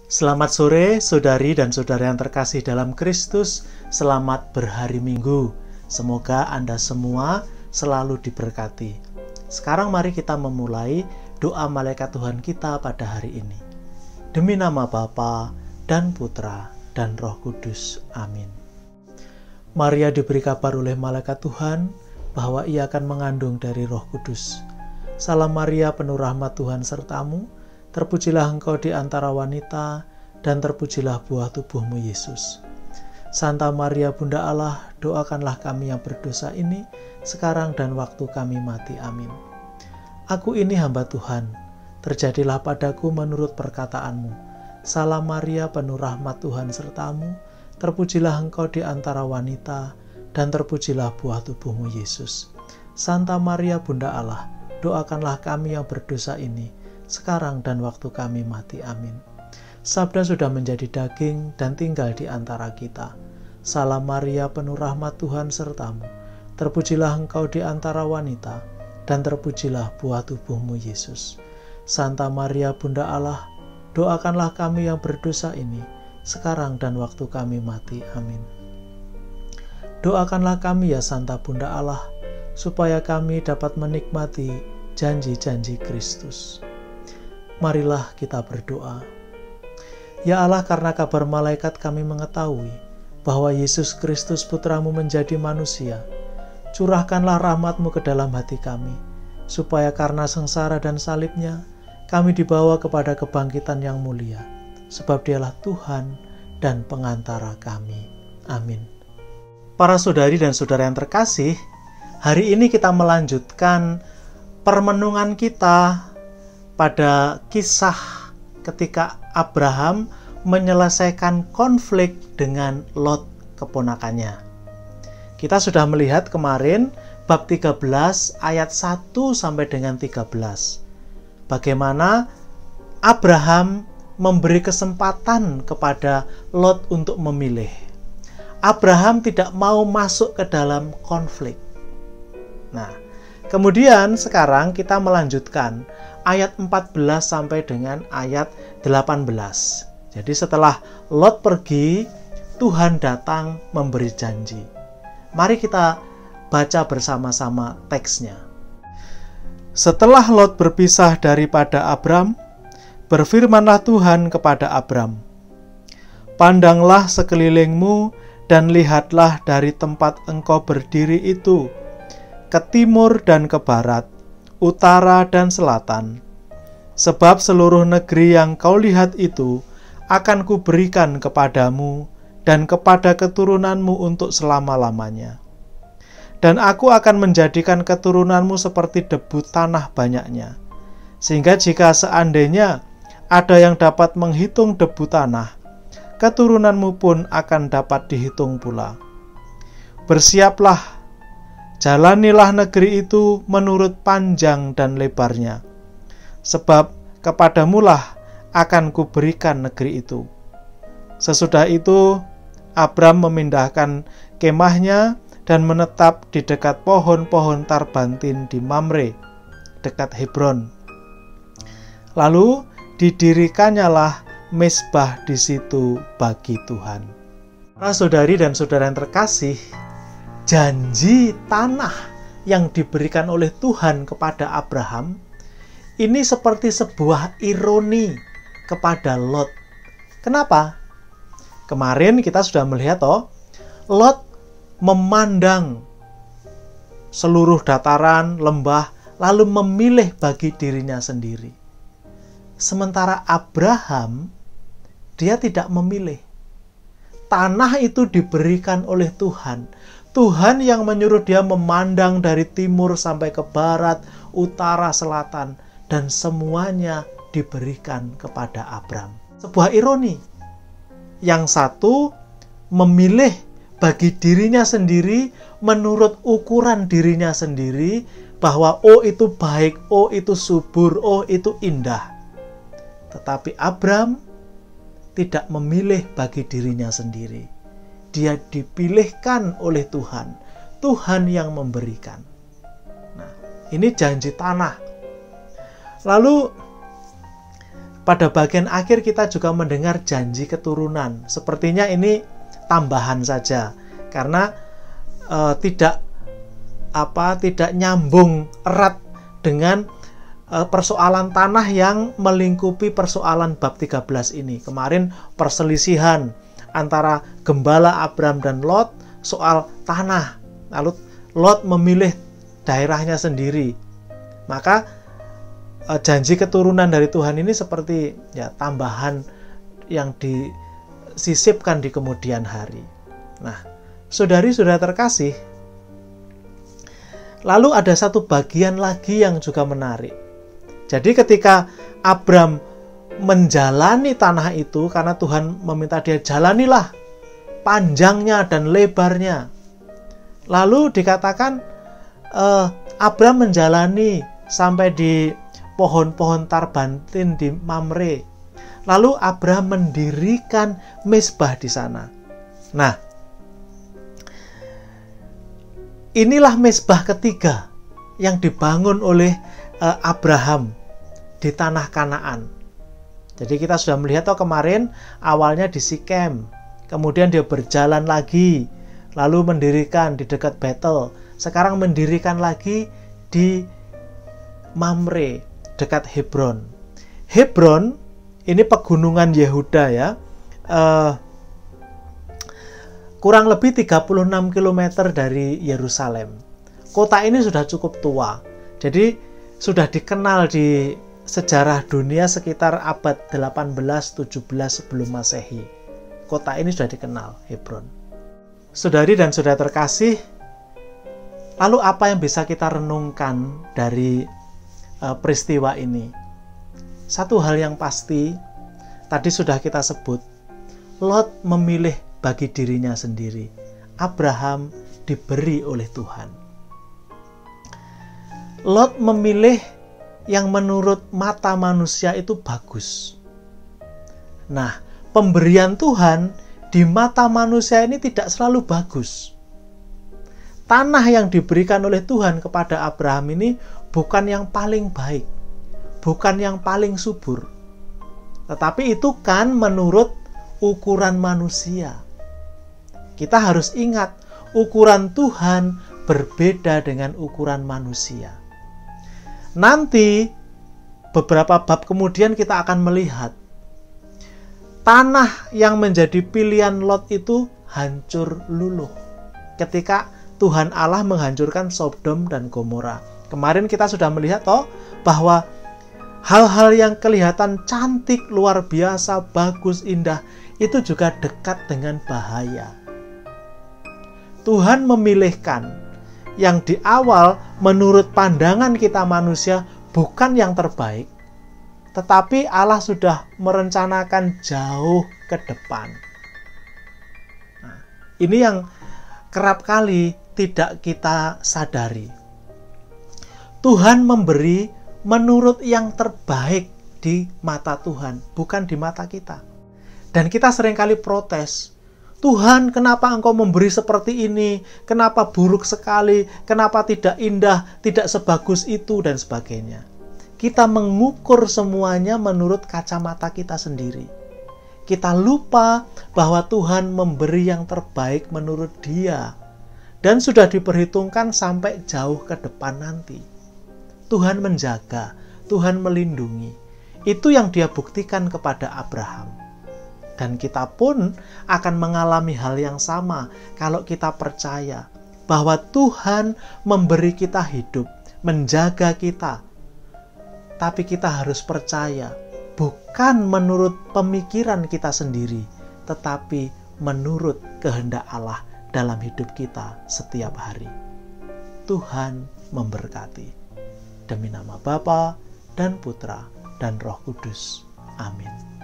Selamat sore, saudari dan saudara yang terkasih dalam Kristus. Selamat berhari Minggu. Semoga Anda semua selalu diberkati. Sekarang mari kita memulai doa malaikat Tuhan kita pada hari ini. Demi nama Bapa dan Putra dan Roh Kudus. Amin. Maria diberi kabar oleh malaikat Tuhan bahwa ia akan mengandung dari Roh Kudus. Salam Maria, penuh rahmat Tuhan sertamu. Terpujilah engkau di antara wanita, dan terpujilah buah tubuhmu, Yesus. Santa Maria, Bunda Allah, doakanlah kami yang berdosa ini, sekarang dan waktu kami mati. Amin. Aku ini hamba Tuhan, terjadilah padaku menurut perkataanmu. Salam Maria, penuh rahmat Tuhan sertamu, terpujilah engkau di antara wanita, dan terpujilah buah tubuhmu, Yesus. Santa Maria, Bunda Allah, doakanlah kami yang berdosa ini, sekarang dan waktu kami mati. Amin. Sabda sudah menjadi daging dan tinggal di antara kita. Salam Maria, penuh rahmat Tuhan sertamu. Terpujilah engkau di antara wanita, dan terpujilah buah tubuhmu, Yesus. Santa Maria, Bunda Allah, doakanlah kami yang berdosa ini, sekarang dan waktu kami mati. Amin. Doakanlah kami ya Santa Bunda Allah, supaya kami dapat menikmati janji-janji Kristus. Marilah kita berdoa. Ya Allah, karena kabar malaikat kami mengetahui bahwa Yesus Kristus Putramu menjadi manusia, curahkanlah rahmat-Mu ke dalam hati kami, supaya karena sengsara dan salibnya, kami dibawa kepada kebangkitan yang mulia, sebab Dialah Tuhan dan pengantara kami. Amin. Para saudari dan saudara yang terkasih, hari ini kita melanjutkan permenungan kita pada kisah ketika Abraham menyelesaikan konflik dengan Lot keponakannya. Kita sudah melihat kemarin bab 13 ayat 1 sampai dengan 13. Bagaimana Abraham memberi kesempatan kepada Lot untuk memilih. Abraham tidak mau masuk ke dalam konflik. Nah, kemudian sekarang kita melanjutkan ayat 14 sampai dengan ayat 18. Jadi setelah Lot pergi, Tuhan datang memberi janji. Mari kita baca bersama-sama teksnya. Setelah Lot berpisah daripada Abram, berfirmanlah Tuhan kepada Abram, "Pandanglah sekelilingmu dan lihatlah dari tempat engkau berdiri itu, ke timur dan ke barat, utara dan selatan. Sebab seluruh negeri yang kau lihat itu akan kuberikan kepadamu dan kepada keturunanmu untuk selama-lamanya. Dan aku akan menjadikan keturunanmu seperti debu tanah banyaknya, sehingga jika seandainya ada yang dapat menghitung debu tanah, keturunanmu pun akan dapat dihitung pula. Bersiaplah, jalanilah negeri itu menurut panjang dan lebarnya, sebab kepadamulah akan kuberikan negeri itu." Sesudah itu, Abram memindahkan kemahnya dan menetap di dekat pohon-pohon tarbantin di Mamre, dekat Hebron. Lalu didirikannyalah mezbah di situ bagi Tuhan. Para saudari dan saudara yang terkasih, janji tanah yang diberikan oleh Tuhan kepada Abraham ini seperti sebuah ironi kepada Lot. Kenapa? Kemarin kita sudah melihat Lot memandang seluruh dataran, lembah, lalu memilih bagi dirinya sendiri. Sementara Abraham, dia tidak memilih. Tanah itu diberikan oleh Tuhan. Tuhan yang menyuruh dia memandang dari timur sampai ke barat, utara, selatan, dan semuanya diberikan kepada Abram. Sebuah ironi. Yang satu memilih bagi dirinya sendiri menurut ukuran dirinya sendiri, bahwa itu baik, itu subur, itu indah. Tetapi Abram tidak memilih bagi dirinya sendiri. Dia dipilihkan oleh Tuhan. Tuhan yang memberikan. Nah, ini janji tanah. Lalu pada bagian akhir kita juga mendengar janji keturunan. Sepertinya ini tambahan saja, karena tidak nyambung erat dengan persoalan tanah yang melingkupi persoalan bab 13 ini. Kemarin perselisihan antara gembala Abram dan Lot soal tanah. Lalu Lot memilih daerahnya sendiri. Maka janji keturunan dari Tuhan ini seperti tambahan yang disisipkan di kemudian hari. Nah, saudari-saudara terkasih, lalu ada satu bagian lagi yang juga menarik. Jadi ketika Abram menjalani tanah itu, karena Tuhan meminta dia jalanilah panjangnya dan lebarnya. Lalu dikatakan Abram menjalani sampai di pohon-pohon tarbantin di Mamre. Lalu Abram mendirikan mezbah di sana. Nah, inilah mezbah ketiga yang dibangun oleh Abraham di tanah Kanaan. Jadi kita sudah melihat kemarin awalnya di Sikem, kemudian dia berjalan lagi, lalu mendirikan di dekat Betel. Sekarang mendirikan lagi di Mamre, dekat Hebron. Hebron ini pegunungan Yehuda ya, kurang lebih 36 km dari Yerusalem. Kota ini sudah cukup tua, jadi sudah dikenal di sejarah dunia sekitar abad 18-17 sebelum Masehi. Kota ini sudah dikenal, Hebron. Saudari dan saudara terkasih, lalu apa yang bisa kita renungkan dari peristiwa ini? Satu hal yang pasti, tadi sudah kita sebut, Lot memilih bagi dirinya sendiri. Abraham diberi oleh Tuhan. Lot memilih yang menurut mata manusia itu bagus. Nah, pemberian Tuhan di mata manusia ini tidak selalu bagus. Tanah yang diberikan oleh Tuhan kepada Abraham ini bukan yang paling baik, bukan yang paling subur. Tetapi itu kan menurut ukuran manusia. Kita harus ingat, ukuran Tuhan berbeda dengan ukuran manusia. Nanti, beberapa bab kemudian kita akan melihat tanah yang menjadi pilihan Lot itu hancur luluh ketika Tuhan Allah menghancurkan Sodom dan Gomora. Kemarin kita sudah melihat bahwa hal-hal yang kelihatan cantik, luar biasa, bagus, indah, itu juga dekat dengan bahaya. Tuhan memilihkan yang di awal menurut pandangan kita manusia bukan yang terbaik, tetapi Allah sudah merencanakan jauh ke depan. Nah, ini yang kerap kali tidak kita sadari. Tuhan memberi menurut yang terbaik di mata Tuhan, bukan di mata kita. Dan kita seringkali protes, Tuhan, kenapa Engkau memberi seperti ini? Kenapa buruk sekali? Kenapa tidak indah? Tidak sebagus itu? Dan sebagainya. Kita mengukur semuanya menurut kacamata kita sendiri. Kita lupa bahwa Tuhan memberi yang terbaik menurut Dia. Dan sudah diperhitungkan sampai jauh ke depan nanti. Tuhan menjaga, Tuhan melindungi. Itu yang Dia buktikan kepada Abraham. Dan kita pun akan mengalami hal yang sama kalau kita percaya bahwa Tuhan memberi kita hidup, menjaga kita. Tapi kita harus percaya, bukan menurut pemikiran kita sendiri, tetapi menurut kehendak Allah dalam hidup kita setiap hari. Tuhan memberkati. Demi nama Bapa dan Putra dan Roh Kudus. Amin.